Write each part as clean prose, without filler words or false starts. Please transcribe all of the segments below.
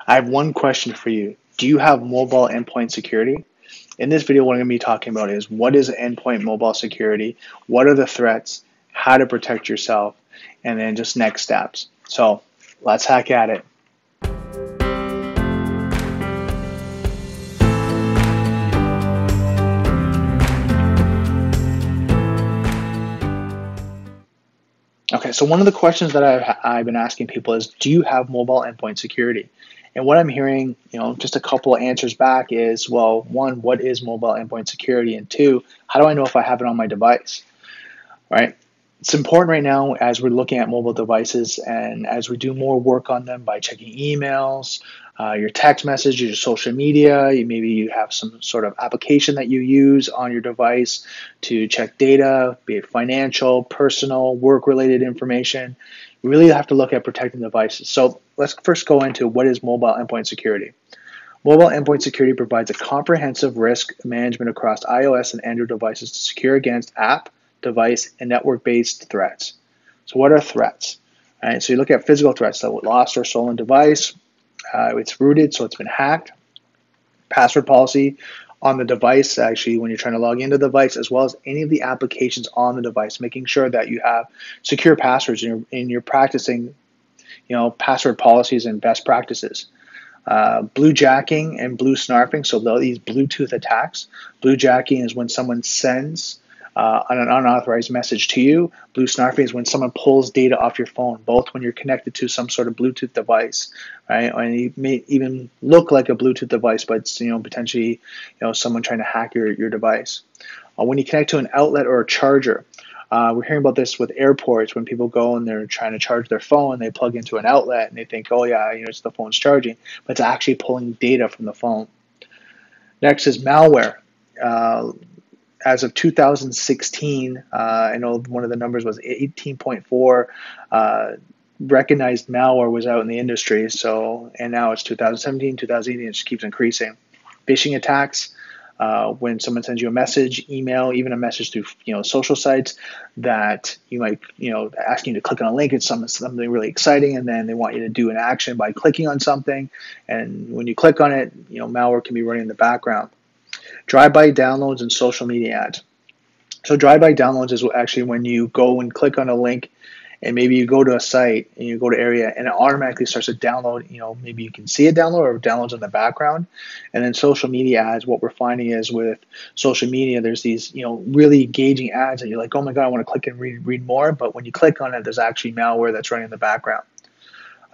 I have one question for you. Do you have mobile endpoint security? In this video, what I'm going to be talking about is what is endpoint mobile security, what are the threats, how to protect yourself, and then just next steps. So let's hack at it. Okay, so one of the questions that I've been asking people is, do you have mobile endpoint security? And what I'm hearing, just a couple of answers back is, well, one, what is mobile endpoint security? And two, how do I know if I have it on my device, right? It's important right now as we're looking at mobile devices and as we do more work on them by checking emails, your text messages, your social media, maybe you have some sort of application that you use on your device to check data, be it financial, personal, work-related information. You really have to look at protecting devices. So let's first go into what is mobile endpoint security. Mobile endpoint security provides a comprehensive risk management across iOS and Android devices to secure against app, device, and network-based threats. So what are threats? All right, so you look at physical threats, so lost or stolen device, it's rooted, so it's been hacked, password policy on the device, actually, when you're trying to log into the device, as well as any of the applications on the device, making sure that you have secure passwords and you're practicing, password policies and best practices. Bluejacking and Bluesnarfing, so these Bluetooth attacks. Bluejacking is when someone sends an unauthorized message to you. Bluesnarfing is when someone pulls data off your phone, both when you're connected to some sort of Bluetooth device, right? And it may even look like a Bluetooth device, but it's, potentially, someone trying to hack your device. When you connect to an outlet or a charger, we're hearing about this with airports when people go and they're trying to charge their phone, they plug into an outlet and they think, oh yeah, it's the phone's charging, but it's actually pulling data from the phone. Next is malware. As of 2016, I know one of the numbers was 18.4 recognized malware was out in the industry. So, and now it's 2017, 2018, it just keeps increasing. Phishing attacks, when someone sends you a message, email, even a message through social sites that you might asking you to click on a link, it's something really exciting, and then they want you to do an action by clicking on something, and when you click on it, malware can be running in the background. Drive-by downloads and social media ads. So drive-by downloads is actually when you go and click on a link and maybe you go to a site and you go to area and it automatically starts to download, maybe you can see a download or downloads in the background. And then social media ads, what we're finding is with social media, there's these, really engaging ads that you're like, oh my God, I want to click and read more. But when you click on it, there's actually malware that's running in the background.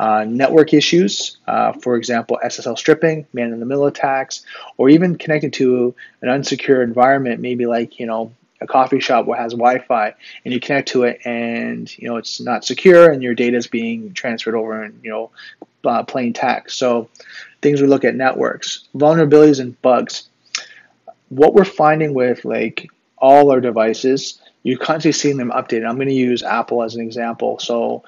Network issues, for example, SSL stripping, man-in-the-middle attacks, or even connected to an unsecure environment, maybe like, a coffee shop that has Wi-Fi, and you connect to it and, it's not secure and your data is being transferred over in, plain text. So things we look at networks, vulnerabilities and bugs. What we're finding with like all our devices, you're constantly seeing them updated. I'm going to use Apple as an example. So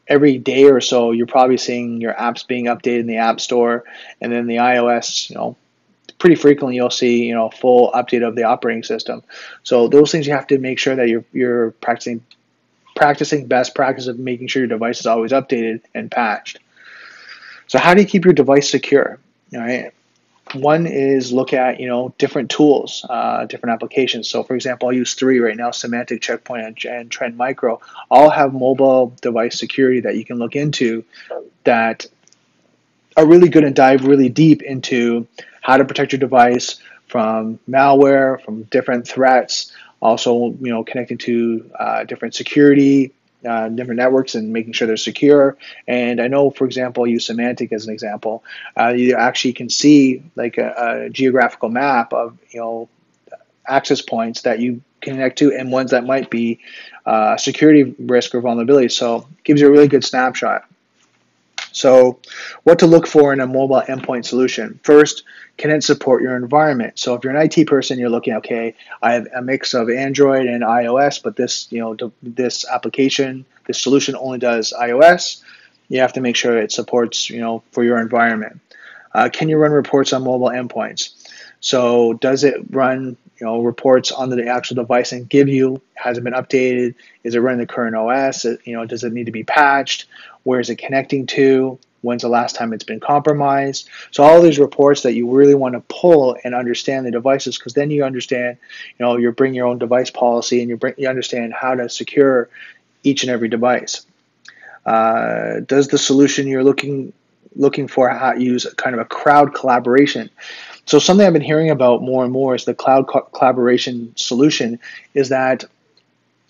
every day or so, you're probably seeing your apps being updated in the App Store, and then the iOS, pretty frequently you'll see, a full update of the operating system. So those things you have to make sure that you're practicing best practice of making sure your device is always updated and patched. So how do you keep your device secure? All right. One is look at, different tools, different applications. So for example, I'll use three right now, Semantic, Checkpoint, and Trend Micro. All have mobile device security that you can look into that are really good and dive really deep into how to protect your device from malware, from different threats, also, connecting to different security, different networks and making sure they're secure. And I know, for example, I use Semantic as an example. You actually can see like a geographical map of, access points that you connect to and ones that might be security risk or vulnerability. So it gives you a really good snapshot. So what to look for in a mobile endpoint solution? First, can it support your environment? So if you're an IT person, you're looking, okay, I have a mix of Android and iOS, but this, this application, this solution only does iOS. You have to make sure it supports, for your environment. Can you run reports on mobile endpoints? So does it run, reports on the actual device and give you, has it been updated? Is it running the current OS? Does it need to be patched? Where is it connecting to? when's the last time it's been compromised. So all these reports that you really want to pull and understand the devices, because then you understand, you bring your own device policy, and you understand how to secure each and every device. Does the solution you're looking for use kind of a crowd collaboration? So something I've been hearing about more and more is the cloud collaboration solution. Is that,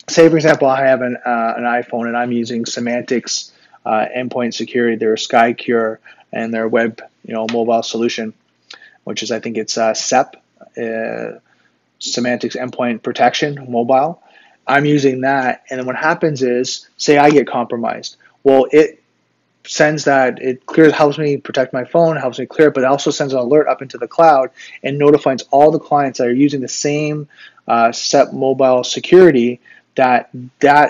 say for example, I have an iPhone and I'm using Symantec's Endpoint Security, their SkyCure, and their web mobile solution, which is, I think it's SEP, Symantec's Endpoint Protection Mobile. I'm using that, and then what happens is, say I get compromised. Well, it sends that, it helps me protect my phone, helps me clear it, but it also sends an alert up into the cloud and notifies all the clients that are using the same SEP mobile security that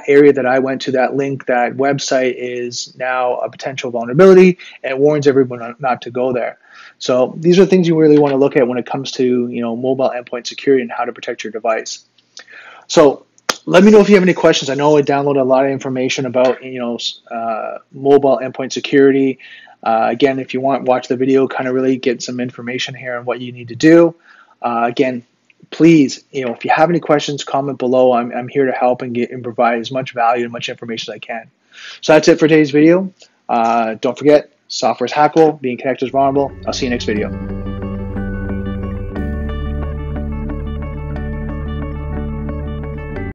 area that I went to, that link, that website is now a potential vulnerability, and it warns everyone not to go there. So these are things you really want to look at when it comes to mobile endpoint security and how to protect your device. So let me know if you have any questions. I know I downloaded a lot of information about mobile endpoint security. Again, if you watch the video, kind of really get some information here on what you need to do. Again, please, if you have any questions, comment below. I'm here to help and provide as much value and much information as I can. So that's it for today's video. Don't forget, software is hackable, being connected is vulnerable. I'll see you next video.